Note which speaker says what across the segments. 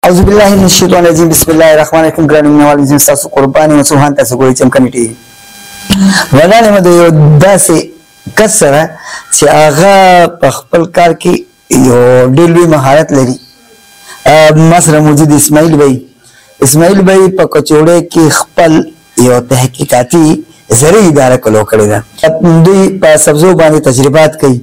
Speaker 1: اعوذ بالله من الشیطان الرجیم بسم الله الرحمن الرحیم ګرانو مینوالو زم تاسو قرباني مسوهان تاسو ګورئ چمکني ټي ولانه مده یو داسې کس سره چې هغه په خپل کار کې یو ډېر لوی مهارت لري. ما سره موجود اسماعیل بھائی په کچوړې کې خپل یو تحقیقاتي زرعي اداره کړې ده. دوی په سبزو باندې تجربات کوي.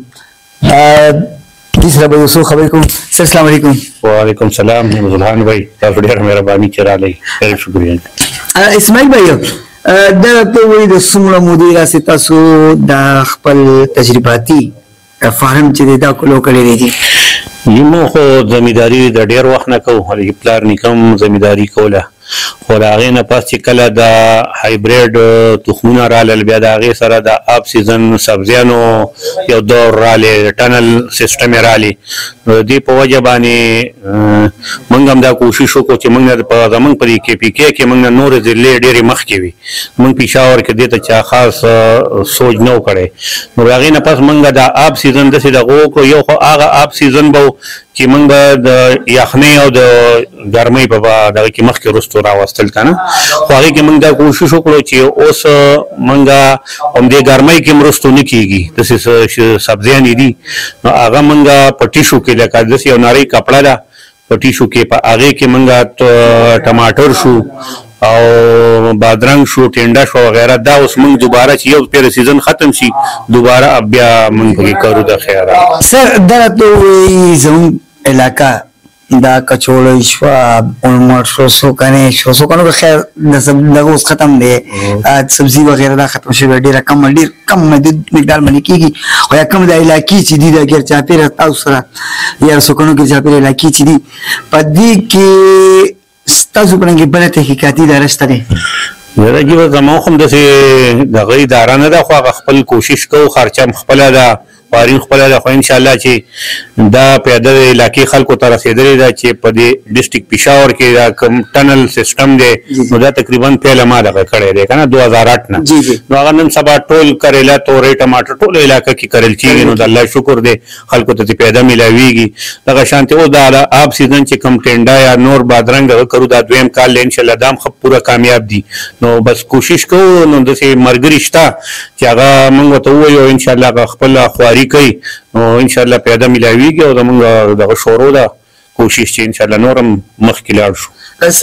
Speaker 1: تیسرا به یو څو خبرې کوم. السلام علیکم.
Speaker 2: وعلیکم السلام نورالحان بھائی تاسو ډېر مهرباني چې راغلی. ډېر شکریہ.
Speaker 1: اسماعیل بھائی دا ته وایي د څومره مودې راځي تاسو د خپل تجرباتي فارم چې دا کولو کړی دی؟
Speaker 2: یمو خو زمینداری د ډېر وخت نه کوو، پلار نیکم زمینداری کوله، خو د هغې نه پس چې کله د هایبریډ تخمونه رالل بیا د هغې سره د آب سیزن سبزیانو یو دور رالی، ټنل سیسټم یې رالی، نو د دې په وجه باندې موږ هم دا کوشش وکړو چې موږ نه زموږ په دې KPK کې موږ نه نورې ضلعې ډېرې مخکې وي. موږ پېښور کې دې ته چا خاص سوچ نه و کړی. نو د هغې نه پس موږ د آب سیزن داسې دغه وکړو. یو خو هغه آب سیزن به چې موږ به د یخنۍ او د ګرمۍ په دغه کې مخکې وروستو راوستل که نه، خو هغې کې موږ دا کوشش وکړو چې اوس موږ همدې ګرمۍ کې وروستو نه کېږي، داسې سبزیانې دي، نو هغه موږ په ټیشو کې لکه داسې یو نرۍ کپړه ده، په ټیشو کې په هغې کې موږ ټماټر شو او بادرنګ شو، ټینډه شو وغیره. دا اوس موږ دوباره چې یو پیر سیزن ختم شي دوباره بیا موږ پکې کرو د خیره.
Speaker 1: سر دا راته وایي زموږ علاقه دا کچوړی شوه، اولمړ شو، سوکنې شو، سوکنو که خیر دغه اوس ختم دی، سبزي وغیره دا ختم شوې، ډېر کم مقدار باندې کېږي. خو یا کم د علاقې چې دي د ګر چاپېره تاسو سره یا سوکنو کې چاپېره علاقې چې دي په دې کې ستاسو په رنګې بله تحقیقاتي اداره شته دی؟
Speaker 2: یاره زموږ هم داسې دغه اداره نه ده، خو هغه خپل کوشش کوو، خرچه هم خپله ده، خواري خپله ده، خو انشاءالله چې دا پیاده د علاقې خلکو ته رسېدلې ده چې په دې ډسټرکټ پېښور کې دا کوم ټنل سیسټم دی نو دا تقریبا پیله ما دغه کړی دی که نه 2008 نه. نو هغه نن سبا ټول کریلا، تورې، ټماټر ټول علاقه کې کرل کېږي. نو د الله شکر دی خلکو ته پیاده میلاویږي. دغه شانتې اوس د آب سیزن چې کوم ټینډه یا نور بادرنګ دغه کرو دا دویم کال دی انشاءالله دا هم ښه پوره کامیاب دي. نو بس کوشش کوو. نو داسې ملګري شته چې هغه موږ ورته ووایو انشاءالله هغه خپله خواري کوي نو انشاءالله پیاده میلاویږي او زموږ دغه شروع ده کوشش چې انشاءالله نور هم مخکې لاړ شو.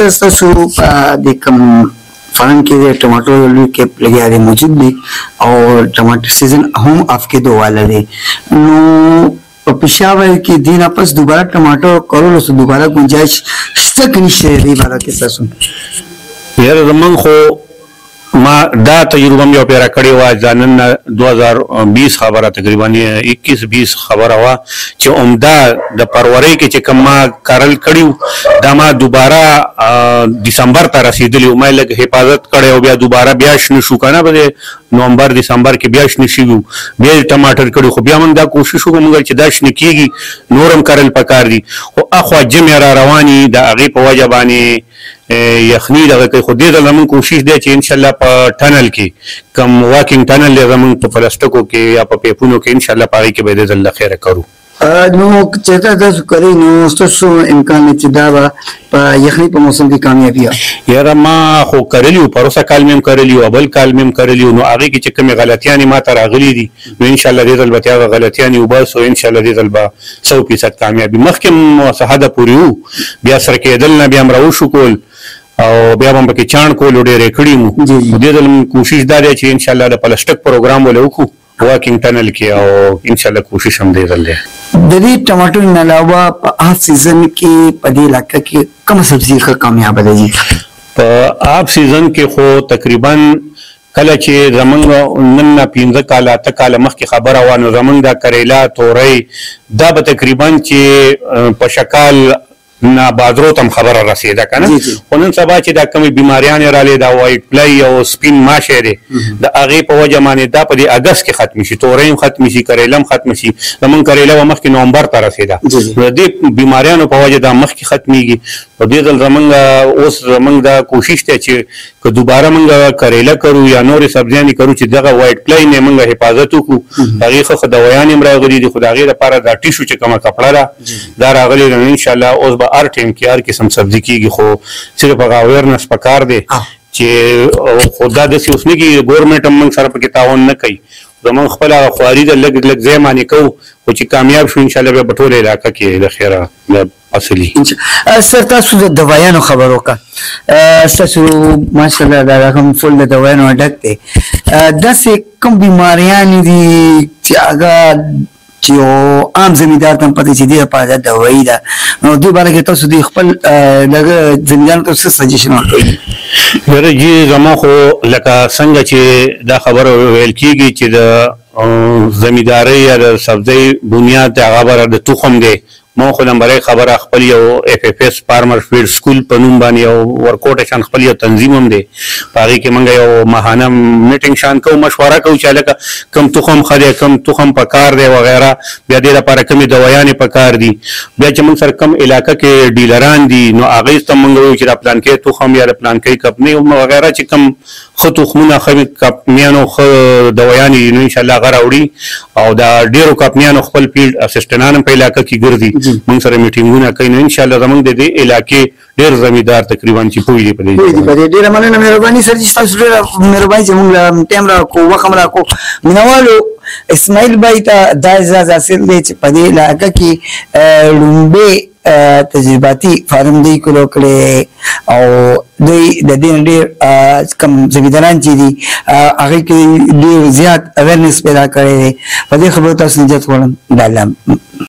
Speaker 1: ستاسو په دې کوم فارم کې د ټماټو لوی کیپ لګیا دی موجود دی او ټماټر سیزن هم افکېدو والا دی، نو په پېښور کې دې نه پس دوباره ټماټو کولو څه دوباره ګنجایش شته که نشته دې باره کې ستاسو؟
Speaker 2: یاره زموږ خو ما دا تجربه مې یو پیره کړې وه، دا نن 2020 خبره تقریبا 21-20 خبره وه چې عمده د فروری کې چې کوم ما کرل کړي دا ما دوباره دسمبر ته رسېدلي وو، ما لږ حفاظت کړی او بیا دوباره بیا شنه شو که نه، به نومبر دسمبر کې بیا شنه شوي وو، بیا یې ټماټر کړي. خو بیا موږ دا کوشش وکړو موږ چې دا شنه کېږي نور هم کرل پکار دي، خو اخوا جمع را رواني د هغې په وجه باندې یخنی دغه کوي. خو دې ځل زموږ کوشش دی چې انشاءالله په ټنل کې کوم واکینګ ټنل دی زموږ په پلسټکو کې یا په پیپونو کې انشاءالله په هغې کې به دې ځل د خیره کرو.
Speaker 1: نو چې تاسو کوئ نو ستاسو امکان چې دا به په یخنۍ په موسم کې کامیابي وي؟
Speaker 2: یاره ما خو کرلي وو، پروسه کال مې هم کرلي وو، بل کال مې هم کرلي وو، نو هغې کې چې کومې غلطیانې ما ته راغلي دي نو انشاءالله دې ځل به هغه غلطیانې وباسو، انشاءالله دې ځل به 100% کامیابي. مخکې هم څه حده پورې وو، بیا سره کېدل نه بیا هم راوشو کول او بیا هم پکې چاڼ کولو ډېرې کړي مو. دې ځل کوشش دا دی چې انشاءالله د پلسټک پروګرام ولې وکړو واکینګ ټنل کې او انشاءالله کوشش هم دې ځل دی.
Speaker 1: د دې ټماټو نه علاوه په آب سیزن کې په دې علاقه کې کومه سبزي ښه کامیابه ده؟
Speaker 2: په آب سیزن کې خو تقریبا کله چې زمونږ نن نه 15 کاله 8 کاله مخکې خبره وه نو زمونږ دا کریلا، تورۍ دا به تقریبا چې په شکال نه بازارو ته هم خبره رسېده که نه، خو نن سبا چې دا کومې بیماریانې رالې دا وایټ پلی او سپین ماشی دی د هغې په وجه باندې دا په دې اګست کې ختمې شي، تورۍ هم ختمې شي، کریله هم ختمه شي. زمونږ کریله به مخکې نومبر ته رسېده، نو د دې بیماریانو په وجه دا مخکې ختمېږي. او دې ځل زمونږ اوس زمونږ دا کوشش دی چې که دوباره مونږ کریله کرو یا نورې سبزیانې کرو چې دغه وایټ پلاین یې مونږ حفاظت وکړو هغې ښه دوایان هم راغلي دي خو د هغې دپاره دا ټیشو چې کومه کپړه ده دا راغلې ده انشاءالله اوس به هر ټایم کې هر قسم سبزي کېږي خو صرف هغه اویرنس پکار دی چې خو دا داسې اوس نه کېږي ګورمنټ هم موږ سره پکې تعاون نه کوي زمونږ خپل هغه خواري ده لږ لږ ځای معنې کوو خو چې کامیاب شو انشاءالله بیا په ټوله علاقه کې د خیره اصلي
Speaker 1: سر تاسو د دوایانو خبر وکړه ستاسو ماشاءالله دا رقم فل د دوایانو ډک دی داسې کوم بیماریان دي چې هغه چې یو عام زمیندار ته هم پته چې دې لپاره دا دوایي ده نو دې باره کې تاسو د خپل دغه زمیندارانو ته څه سجیشن ورکوئ
Speaker 2: یاره جی زما خو لکه څنګه چې دا خبره ویل کېږي چې د زمیندارۍ یا د سبزۍ بنیاد د هغه بره د تخم دی ما خو نمبرې خبره خپل یو اف اف اس فارمر فیډ سکول په نوم باندې یو ورکوټ شان خپل یو تنظیم هم دی په هغې کې موږ یو ماهانه میټینګ شان کوو مشوره کوو چې هلکه کم تخم ښه دی کم تخم پکار دی وغیره بیا دې لپاره کمې دوایانې پکار دي بیا چې موږ سره کم علاقه کې ډیلران دي نو هغې ته موږ وایو چې د پلانکۍ تخم یا د پلانکۍ کمپنۍ وغیره چې کم ښه تخمونه ښه کمپنیانو ښه دوایانې دي نو انشاءالله هغه راوړي او دا ډېرو کمپنیانو خپل فیلډ اسسټنټان هم په علاقه کې ګرځي موږ سره میټینګونه کوي نو انشاءالله زموږ د دې علاقې ډېر زمیندار تقریبا چې پوه دي په دې
Speaker 1: ډېره مننه مهرباني سر چې تاسو ډېره مهرباني چې موږ ټایم راکړو وخت هم راکړو مینوالو اسماعیل بھائی ته دا اعزاز حاصل دی چې په دې علاقه کې لومبې تجرباتي فارم دی کولو کړی او دوی د دې ډېر کم زمینداران چې دي هغې کې ډېر زیات اویرنس پیدا کړی دی په دې خبرو تاسو نجات غواړم د الله